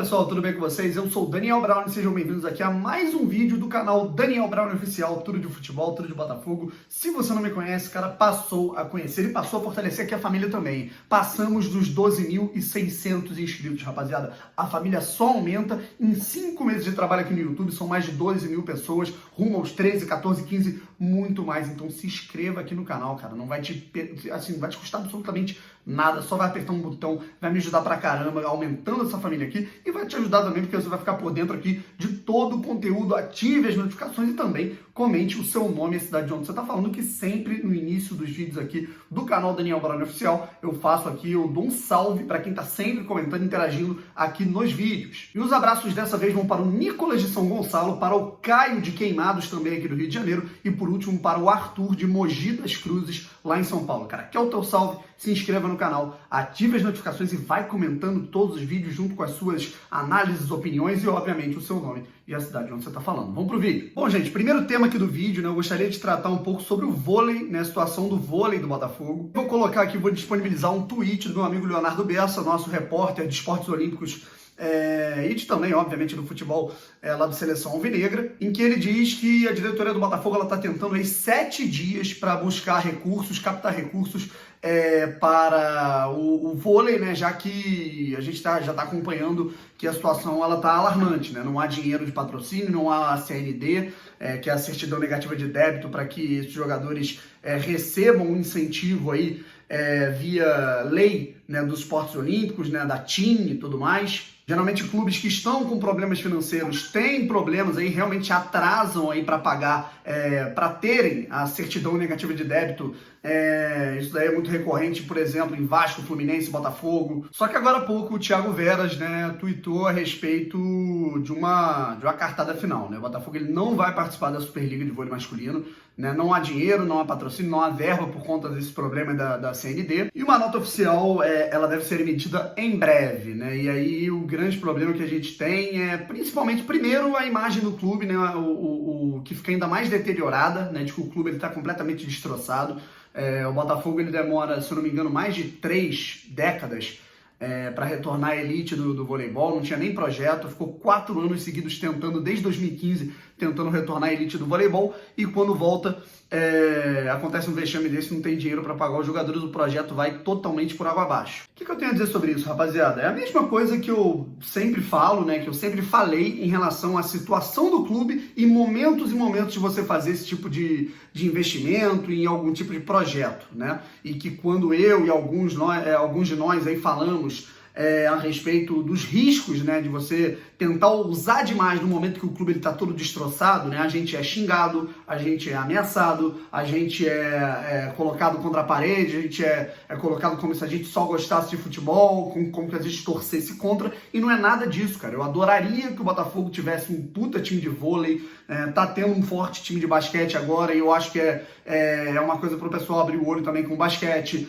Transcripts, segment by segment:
pessoal, tudo bem com vocês? Eu sou o Daniel Brown e sejam bem-vindos aqui a mais um vídeo do canal Daniel Brown Oficial, tudo de futebol, tudo de Botafogo. Se você não me conhece, cara, passou a conhecer e passou a fortalecer aqui a família também. Passamos dos 12.600 inscritos, rapaziada. A família só aumenta. Em 5 meses de trabalho aqui no YouTube, são mais de 12 mil pessoas, rumo aos 13, 14, 15, muito mais. Então se inscreva aqui no canal, cara. Não vai te, assim, vai te custar absolutamente nada, só vai apertar um botão, vai me ajudar pra caramba, aumentando essa família aqui, e vai te ajudar também, porque você vai ficar por dentro aqui de todo o conteúdo, ative as notificações e também comente o seu nome e a cidade de onde você tá falando, que sempre no início dos vídeos aqui do canal Daniel Brown Oficial, eu faço aqui, eu dou um salve pra quem tá sempre comentando, interagindo aqui nos vídeos. E os abraços dessa vez vão para o Nicolas de São Gonçalo, para o Caio de Queimados, também aqui do Rio de Janeiro, e por último para o Arthur de Mogi das Cruzes, lá em São Paulo. Cara, quer o teu salve? Se inscreva no canal, ative as notificações e vai comentando todos os vídeos junto com as suas análises, opiniões e, obviamente, o seu nome e a cidade onde você está falando. Vamos pro vídeo. Bom, gente, primeiro tema aqui do vídeo, né? Eu gostaria de tratar um pouco sobre o vôlei, né? A situação do vôlei do Botafogo. Vou colocar aqui, vou disponibilizar um tweet do meu amigo Leonardo Bessa, nosso repórter de esportes olímpicos e também, obviamente, do futebol lá do Seleção Alvinegra, em que ele diz que a diretoria do Botafogo está tentando aí 7 dias para buscar recursos, captar recursos para o vôlei, né? Já que a gente já está acompanhando que a situação está alarmante, né? Não há dinheiro de patrocínio, não há a CND, que é a certidão negativa de débito, para que esses jogadores recebam um incentivo aí via lei, né, dos esportes olímpicos, né, da TIM e tudo mais. Geralmente clubes que estão com problemas financeiros têm problemas aí, realmente atrasam aí para pagar, para terem a certidão negativa de débito. Isso daí é muito recorrente, por exemplo, em Vasco, Fluminense, Botafogo. Só que agora há pouco o Thiago Veras, né, tweetou a respeito de uma cartada final, né? O Botafogo ele não vai participar da Superliga de vôlei masculino, né? Não há dinheiro, não há patrocínio, não há verba por conta desse problema da CND. E uma nota oficial, ela deve ser emitida em breve, né? E aí o grande problema que a gente tem é, principalmente, primeiro, a imagem do clube, né? O que fica ainda mais deteriorada, né? De que o clube está completamente destroçado. O Botafogo ele demora, se eu não me engano, mais de 3 décadas para retornar à elite do voleibol, não tinha nem projeto, ficou 4 anos seguidos tentando, desde 2015, tentando retornar à elite do voleibol, e quando volta, acontece um vexame desse, não tem dinheiro para pagar os jogadores, o projeto vai totalmente por água abaixo. O que eu tenho a dizer sobre isso, rapaziada? É a mesma coisa que eu sempre falo, né, que eu sempre falei em relação à situação do clube e momentos de você fazer esse tipo de investimento em algum tipo de projeto, né? E que quando eu e alguns de nós aí falamos a respeito dos riscos, né, de você tentar usar demais no momento que o clube está todo destroçado, né, a gente é xingado, a gente é ameaçado, a gente é colocado contra a parede, a gente é colocado como se a gente só gostasse de futebol, como se a gente torcesse contra, e não é nada disso, cara. Eu adoraria que o Botafogo tivesse um puta time de vôlei, tá tendo um forte time de basquete agora, e eu acho que é uma coisa pro pessoal abrir o olho também com o basquete.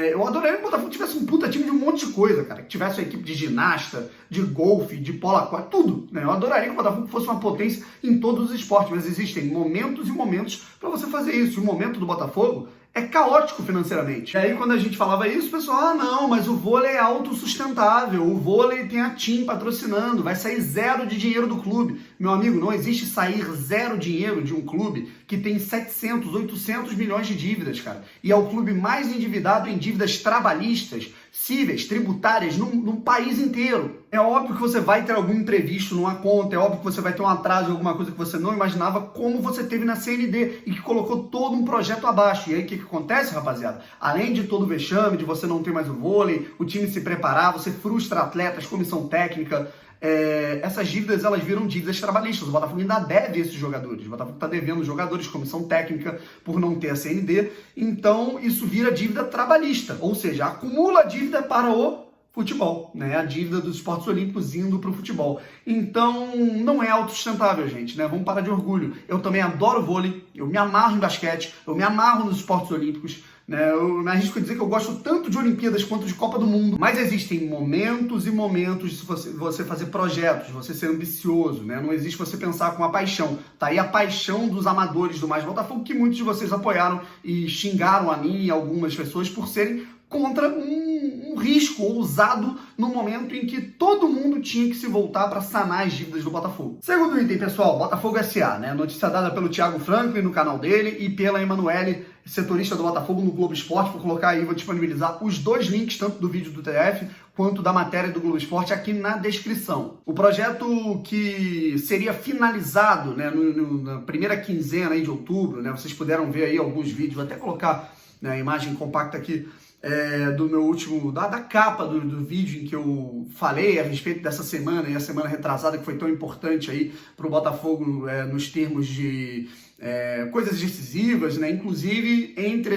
Eu adoraria que o Botafogo tivesse um puta time de um monte de coisa, cara. Que tivesse uma equipe de ginasta, de golfe, de polo aquático, tudo, né? Eu adoraria que o Botafogo fosse uma potência em todos os esportes, mas existem momentos e momentos para você fazer isso. O momento do Botafogo é caótico financeiramente. E aí quando a gente falava isso, o pessoal, não, mas o vôlei é autossustentável, o vôlei tem a TIM patrocinando, vai sair 0 de dinheiro do clube. Meu amigo, não existe sair 0 dinheiro de um clube que tem 700, 800 milhões de dívidas, cara. E é o clube mais endividado em dívidas trabalhistas, cíveis, tributárias, num país inteiro. É óbvio que você vai ter algum imprevisto numa conta, é óbvio que você vai ter um atraso em alguma coisa que você não imaginava, como você teve na CND, e que colocou todo um projeto abaixo. E aí o que acontece, rapaziada? Além de todo o vexame, de você não ter mais o vôlei, o time se preparar, você frustra atletas, comissão técnica, essas dívidas, elas viram dívidas trabalhistas. O Botafogo ainda deve esses jogadores. O Botafogo está devendo jogadores, comissão técnica, por não ter a CND. Então, isso vira dívida trabalhista. Ou seja, acumula a dívida para o futebol, né? A dívida dos esportes olímpicos indo para o futebol. Então, não é autossustentável, gente, né? Vamos parar de orgulho. Eu também adoro vôlei, eu me amarro em basquete, eu me amarro nos esportes olímpicos, né? Eu me arrisco a dizer que eu gosto tanto de Olimpíadas quanto de Copa do Mundo, mas existem momentos e momentos de você fazer projetos, você ser ambicioso, né? Não existe você pensar com a paixão. Tá aí a paixão dos amadores do Mais Botafogo, que muitos de vocês apoiaram e xingaram a mim e algumas pessoas por serem contra um um risco ousado no momento em que todo mundo tinha que se voltar para sanar as dívidas do Botafogo. Segundo item, pessoal, Botafogo SA, né? Notícia dada pelo Thiago Franklin no canal dele e pela Emanuele, setorista do Botafogo no Globo Esporte. Vou colocar aí, vou disponibilizar os dois links, tanto do vídeo do TF quanto da matéria do Globo Esporte aqui na descrição. O projeto que seria finalizado, né, na primeira quinzena aí de outubro, né, vocês puderam ver aí alguns vídeos, vou até colocar, né, a imagem compacta aqui do meu último, da capa do vídeo em que eu falei a respeito dessa semana e a semana retrasada que foi tão importante aí para o Botafogo nos termos de coisas decisivas, né? Inclusive dentre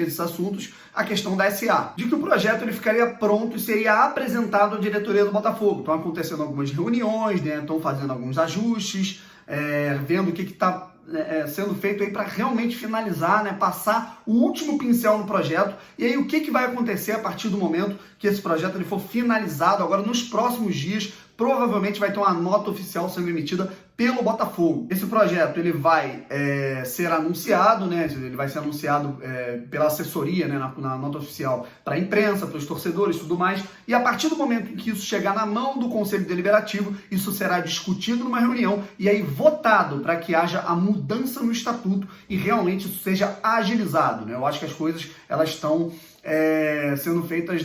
esses assuntos, a questão da SA, de que o projeto ele ficaria pronto e seria apresentado à diretoria do Botafogo. Estão acontecendo algumas reuniões, né? Estão fazendo alguns ajustes, vendo o que está sendo feito aí para realmente finalizar, né, passar o último pincel no projeto. E aí o que vai acontecer a partir do momento que esse projeto ele for finalizado agora nos próximos dias? Provavelmente vai ter uma nota oficial sendo emitida pelo Botafogo. Esse projeto ele vai ser anunciado, né? Ele vai ser anunciado pela assessoria, né, na nota oficial para a imprensa, para os torcedores e tudo mais. E a partir do momento em que isso chegar na mão do Conselho Deliberativo, isso será discutido numa reunião e aí votado para que haja a mudança no estatuto e realmente isso seja agilizado, né? Eu acho que as coisas elas estão sendo feitas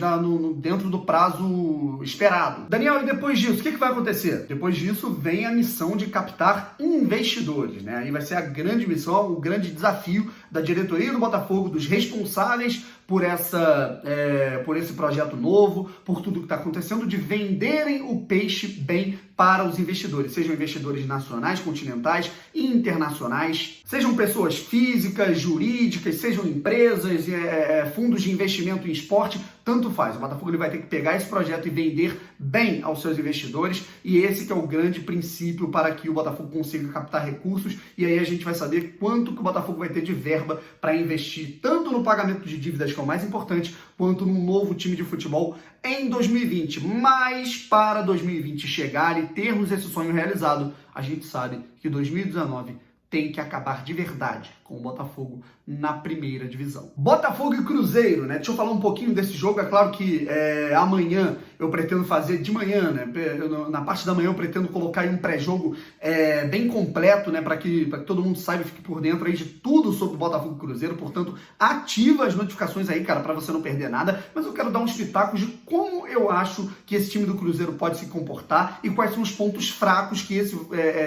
dentro do prazo esperado. Daniel, e depois disso, o que vai acontecer? Depois disso vem a missão de captar investidores, né? Aí vai ser a grande missão, o grande desafio da diretoria do Botafogo, dos responsáveis por esse projeto novo, por tudo que está acontecendo, de venderem o peixe bem para os investidores, sejam investidores nacionais, continentais e internacionais, sejam pessoas físicas, jurídicas, sejam empresas, fundos de investimento em esporte, tanto faz. O Botafogo ele vai ter que pegar esse projeto e vender bem aos seus investidores, e esse que é o grande princípio para que o Botafogo consiga captar recursos, e aí a gente vai saber quanto que o Botafogo vai ter de verba para investir tanto no pagamento de dívidas, que é o mais importante, quanto num novo time de futebol em 2020. Mas para 2020 chegar e termos esse sonho realizado, a gente sabe que 2019 tem que acabar de verdade com o Botafogo na primeira divisão. Botafogo e Cruzeiro, né? Deixa eu falar um pouquinho desse jogo. É claro que amanhã eu pretendo fazer de manhã, né? Na parte da manhã eu pretendo colocar aí um pré-jogo bem completo, né? Para que todo mundo saiba e fique por dentro aí de tudo sobre o Botafogo e Cruzeiro. Portanto, ativa as notificações aí, cara, para você não perder nada. Mas eu quero dar uns pitacos de como eu acho que esse time do Cruzeiro pode se comportar e quais são os pontos fracos que esse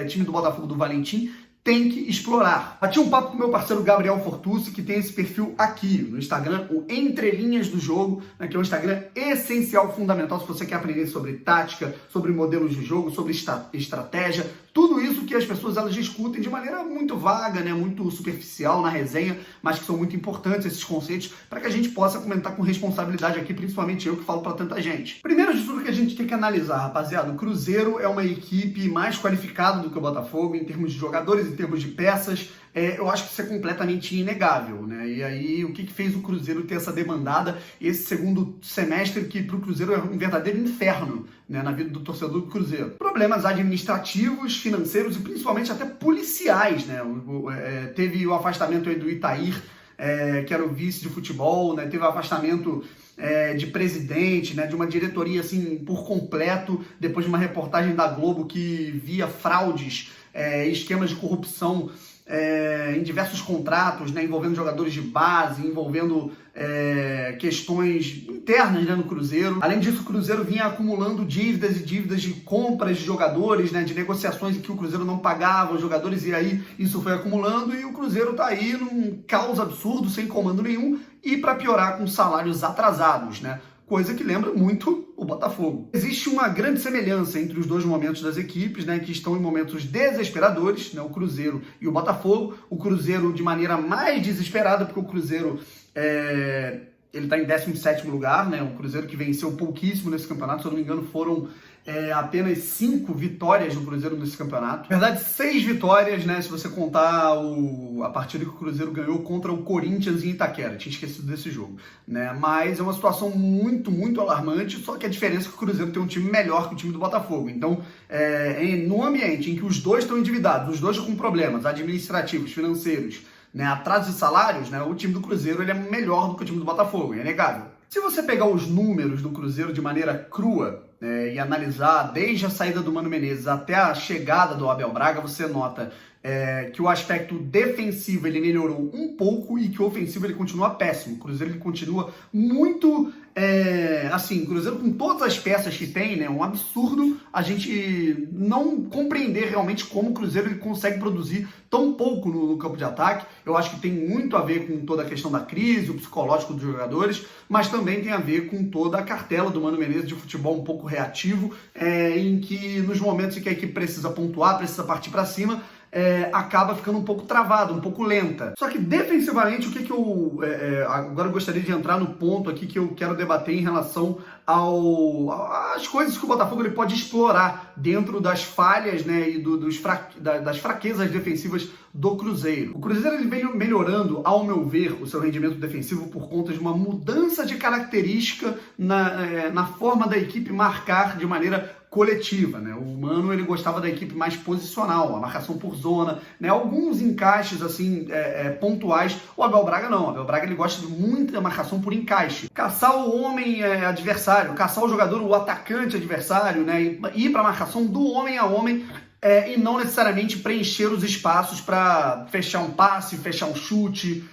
time do Botafogo do Valentim tem que explorar. Bati um papo com meu parceiro Gabriel Fortucci, que tem esse perfil aqui no Instagram, o Entre Linhas do Jogo, né, que é um Instagram essencial, fundamental, se você quer aprender sobre tática, sobre modelos de jogo, sobre estratégia, tudo isso que as pessoas elas discutem de maneira muito vaga, né, muito superficial na resenha, mas que são muito importantes esses conceitos para que a gente possa comentar com responsabilidade aqui, principalmente eu que falo para tanta gente. Primeiro de tudo que a gente tem que analisar, rapaziada, o Cruzeiro é uma equipe mais qualificada do que o Botafogo em termos de jogadores, em termos de peças. Eu acho que isso é completamente inegável, né? E aí, o que fez o Cruzeiro ter essa demandada, esse segundo semestre que para o Cruzeiro é um verdadeiro inferno, né, na vida do torcedor do Cruzeiro? Problemas administrativos, financeiros e principalmente até policiais, né? Teve o afastamento aí do Itair, que era o vice de futebol, né? Teve o afastamento de presidente, né, de uma diretoria assim por completo, depois de uma reportagem da Globo que via fraudes, esquemas de corrupção em diversos contratos, né, envolvendo jogadores de base, envolvendo questões internas, né, no Cruzeiro. Além disso, o Cruzeiro vinha acumulando dívidas e dívidas de compras de jogadores, né, de negociações em que o Cruzeiro não pagava os jogadores, e aí isso foi acumulando e o Cruzeiro tá aí num caos absurdo, sem comando nenhum, e para piorar com salários atrasados, né? Coisa que lembra muito o Botafogo. Existe uma grande semelhança entre os dois momentos das equipes, né, que estão em momentos desesperadores, né, o Cruzeiro e o Botafogo. O Cruzeiro de maneira mais desesperada, porque o Cruzeiro ele está em 17º lugar, né, um Cruzeiro que venceu pouquíssimo nesse campeonato, se eu não me engano foram apenas 5 vitórias do Cruzeiro nesse campeonato. Na verdade, 6 vitórias, né, se você contar a partida que o Cruzeiro ganhou contra o Corinthians em Itaquera. Tinha esquecido desse jogo, né? Mas é uma situação muito, muito alarmante, só que a diferença é que o Cruzeiro tem um time melhor que o time do Botafogo. Então, no ambiente em que os dois estão endividados, os dois com problemas administrativos, financeiros, né, atraso de salários, né, o time do Cruzeiro ele é melhor do que o time do Botafogo, é inegável. Se você pegar os números do Cruzeiro de maneira crua, e analisar desde a saída do Mano Menezes até a chegada do Abel Braga, você nota que o aspecto defensivo ele melhorou um pouco e que o ofensivo ele continua péssimo. O Cruzeiro ele continua muito assim, o Cruzeiro com todas as peças que tem, né, um absurdo a gente não compreender realmente como o Cruzeiro ele consegue produzir tão pouco no campo de ataque. Eu acho que tem muito a ver com toda a questão da crise, o psicológico dos jogadores, mas também tem a ver com toda a cartela do Mano Menezes de futebol um pouco reativo, em que nos momentos em que a equipe precisa pontuar, precisa partir para cima, acaba ficando um pouco travado, um pouco lenta. Só que defensivamente, o que eu agora eu gostaria de entrar no ponto aqui que eu quero debater em relação às coisas que o Botafogo ele pode explorar dentro das falhas, né, e das fraquezas defensivas do Cruzeiro. O Cruzeiro ele vem melhorando, ao meu ver, o seu rendimento defensivo por conta de uma mudança de característica na forma da equipe marcar de maneira coletiva, né? O Mano ele gostava da equipe mais posicional, a marcação por zona, né? Alguns encaixes assim pontuais. O Abel Braga não. O Abel Braga ele gosta de muita marcação por encaixe, caçar o homem adversário, caçar o jogador, o atacante adversário, né? E ir para a marcação do homem a homem. E não necessariamente preencher os espaços para fechar um passe, fechar um chute,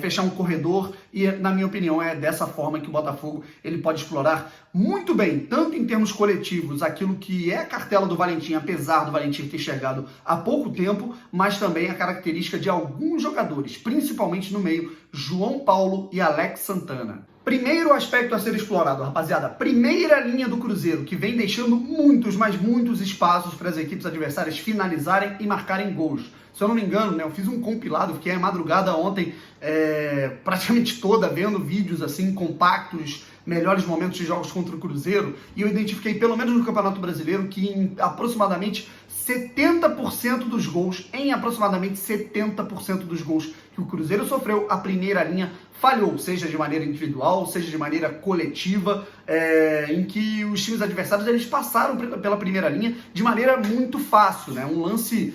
fechar um corredor, e na minha opinião é dessa forma que o Botafogo ele pode explorar muito bem, tanto em termos coletivos, aquilo que é a cartela do Valentim, apesar do Valentim ter chegado há pouco tempo, mas também a característica de alguns jogadores, principalmente no meio, João Paulo e Alex Santana. Primeiro aspecto a ser explorado, rapaziada, primeira linha do Cruzeiro, que vem deixando muitos, mas muitos espaços para as equipes adversárias finalizarem e marcarem gols. Se eu não me engano, né, eu fiz um compilado, fiquei a madrugada ontem praticamente toda vendo vídeos assim compactos, melhores momentos de jogos contra o Cruzeiro, e eu identifiquei, pelo menos no Campeonato Brasileiro, que em aproximadamente 70% dos gols, que o Cruzeiro sofreu, a primeira linha falhou, seja de maneira individual, seja de maneira coletiva, em que os times adversários eles passaram pela primeira linha de maneira muito fácil, né? Um lance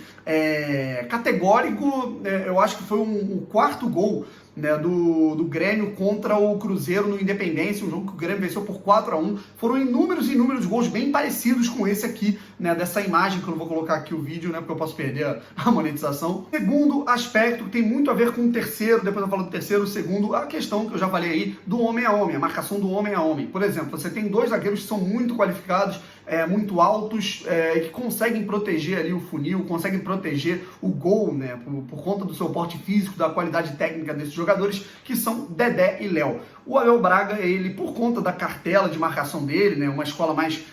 categórico, eu acho que foi o quarto gol, né, do Grêmio contra o Cruzeiro no Independência, um jogo que o Grêmio venceu por 4-1. Foram inúmeros gols bem parecidos com esse aqui, né, dessa imagem, que eu não vou colocar aqui o vídeo, né, porque eu posso perder a monetização. Segundo aspecto, que tem muito a ver com o terceiro, depois eu falo do terceiro, o segundo, a questão que eu já falei aí, do homem a homem, a marcação do homem a homem. Por exemplo, você tem dois zagueiros que são muito qualificados, muito altos, que conseguem proteger ali o funil, conseguem proteger o gol, né, por conta do seu porte físico, da qualidade técnica desses jogadores, que são Dedé e Léo. O Abel Braga, ele, por conta da cartela de marcação dele, né, uma escola mais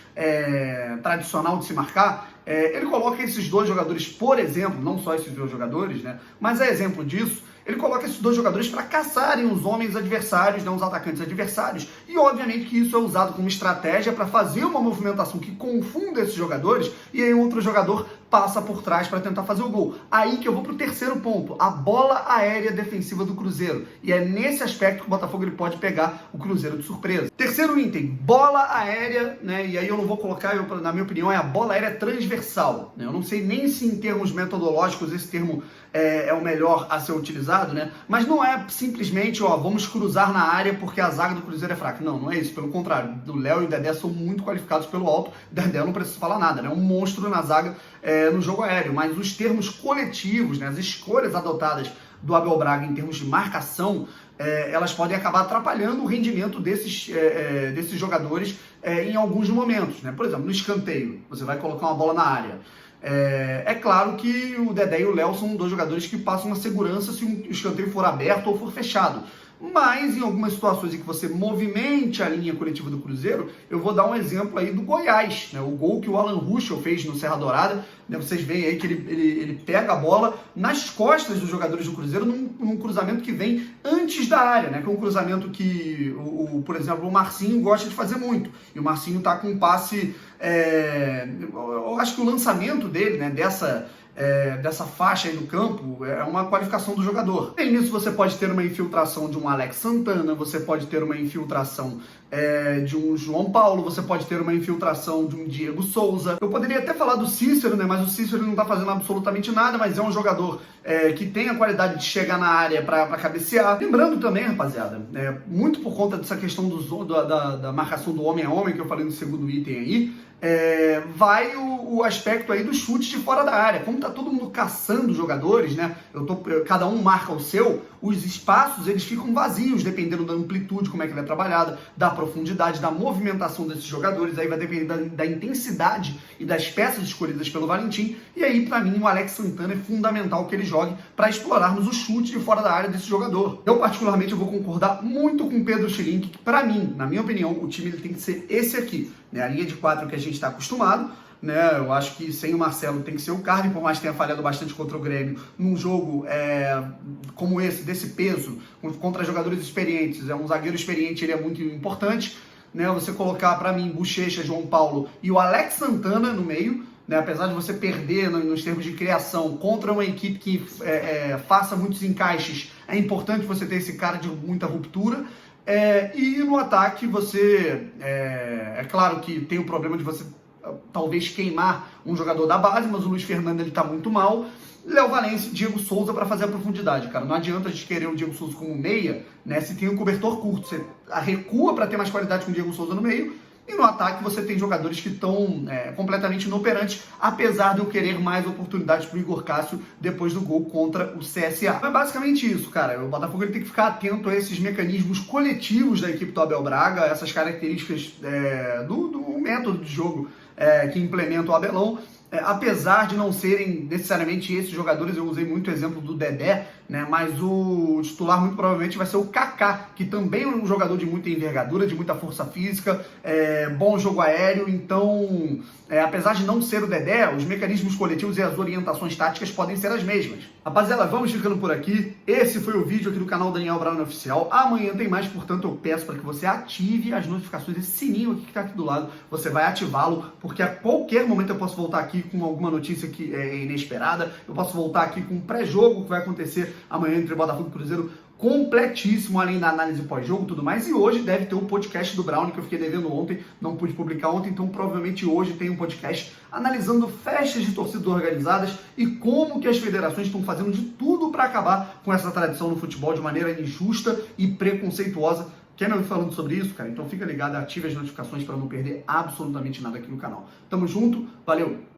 tradicional de se marcar, ele coloca esses dois jogadores, por exemplo, não só esses dois jogadores, né, mas exemplo disso, ele coloca esses dois jogadores para caçarem os homens adversários, né, os atacantes adversários, e obviamente que isso é usado como estratégia para fazer uma movimentação que confunda esses jogadores, e aí outro jogador passa por trás para tentar fazer o gol. Aí que eu vou para o terceiro ponto, a bola aérea defensiva do Cruzeiro, e é nesse aspecto que o Botafogo ele pode pegar o Cruzeiro de surpresa. Terceiro item, bola aérea, né, e aí eu não vou colocar, na minha opinião, é a bola aérea transversal, né, eu não sei nem se em termos metodológicos esse termo é o melhor a ser utilizado, né? Mas não é simplesmente, vamos cruzar na área porque a zaga do Cruzeiro é fraca. Não, não é isso. Pelo contrário, o Léo e o Dedé são muito qualificados pelo alto. O Dedé não precisa falar nada, né? Um monstro na zaga no jogo aéreo. Mas os termos coletivos, né? As escolhas adotadas do Abel Braga em termos de marcação, elas podem acabar atrapalhando o rendimento desses jogadores em alguns momentos, né? Por exemplo, no escanteio, você vai colocar uma bola na área. É claro que o Dedé e o Léo são dois jogadores que passam uma segurança se o escanteio for aberto ou for fechado. Mas em algumas situações em que você movimente a linha coletiva do Cruzeiro, eu vou dar um exemplo aí do Goiás, né? O gol que o Alan Ruschel fez no Serra Dourada, né? Vocês veem aí que ele pega a bola nas costas dos jogadores do Cruzeiro num cruzamento que vem antes da área, né? Que é um cruzamento que, por exemplo, o Marcinho gosta de fazer muito. E o Marcinho tá com um passe, eu acho que o lançamento dele, né, dessa faixa aí do campo, é uma qualificação do jogador. E nisso você pode ter uma infiltração de um Alex Santana, você pode ter uma infiltração de um João Paulo, você pode ter uma infiltração de um Diego Souza. Eu poderia até falar do Cícero, né? Mas o Cícero não tá fazendo absolutamente nada, mas é um jogador que tem a qualidade de chegar na área para cabecear. Lembrando também, rapaziada, muito por conta dessa questão da marcação do homem a homem, que eu falei no segundo item aí, vai o aspecto aí do chute de fora da área. Como tá todo mundo caçando jogadores, né? Cada um marca o seu, os espaços eles ficam vazios, dependendo da amplitude, como é que ela é trabalhada, da profundidade, da movimentação desses jogadores. Aí vai depender da intensidade e das peças escolhidas pelo Valentim. E aí, para mim, o Alex Santana é fundamental que ele jogue para explorarmos o chute de fora da área desse jogador. Eu, particularmente, eu vou concordar muito com o Pedro Schilling, que, para mim, na minha opinião, o time ele tem que ser esse aqui, né? A linha de 4 que a gente está acostumado, né? Eu acho que sem o Marcelo tem que ser o Carne, por mais que tenha falhado bastante contra o Grêmio, num jogo como esse, desse peso, contra jogadores experientes, um zagueiro experiente, ele é muito importante, né? Você colocar para mim Bochecha, João Paulo e o Alex Santana no meio, né? Apesar de você perder nos termos de criação contra uma equipe que faça muitos encaixes, é importante você ter esse cara de muita ruptura. E no ataque você, é claro que tem o problema de você talvez queimar um jogador da base, mas o Luiz Fernando ele tá muito mal. Léo Valência e Diego Souza para fazer a profundidade, cara. Não adianta a gente querer o Diego Souza como meia, né, se tem um cobertor curto. Você recua para ter mais qualidade com o Diego Souza no meio, e no ataque você tem jogadores que estão completamente inoperantes, apesar de eu querer mais oportunidades pro Igor Cássio depois do gol contra o CSA. É basicamente isso, cara. O Botafogo ele tem que ficar atento a esses mecanismos coletivos da equipe do Abel Braga, essas características do método de jogo que implementa o Abelão. Apesar de não serem necessariamente esses jogadores, eu usei muito o exemplo do Dedé, né? Mas o titular muito provavelmente vai ser o Kaká, que também é um jogador de muita envergadura, de muita força física, bom jogo aéreo. Então, apesar de não ser o Dedé, os mecanismos coletivos e as orientações táticas podem ser as mesmas. Rapaziada, vamos ficando por aqui. Esse foi o vídeo aqui do canal Daniel Brown Oficial. Amanhã tem mais, portanto eu peço para que você ative as notificações, esse sininho aqui que está aqui do lado, você vai ativá-lo, porque a qualquer momento eu posso voltar aqui com alguma notícia que é inesperada, eu posso voltar aqui com um pré-jogo que vai acontecer amanhã entre Botafogo e Cruzeiro, completíssimo, além da análise pós-jogo e tudo mais. E hoje deve ter o podcast do Brown, que eu fiquei devendo ontem, não pude publicar ontem, então provavelmente hoje tem um podcast analisando festas de torcidas organizadas e como que as federações estão fazendo de tudo para acabar com essa tradição no futebol de maneira injusta e preconceituosa. Quer me ouvir falando sobre isso, cara? Então fica ligado, ative as notificações para não perder absolutamente nada aqui no canal. Tamo junto, valeu!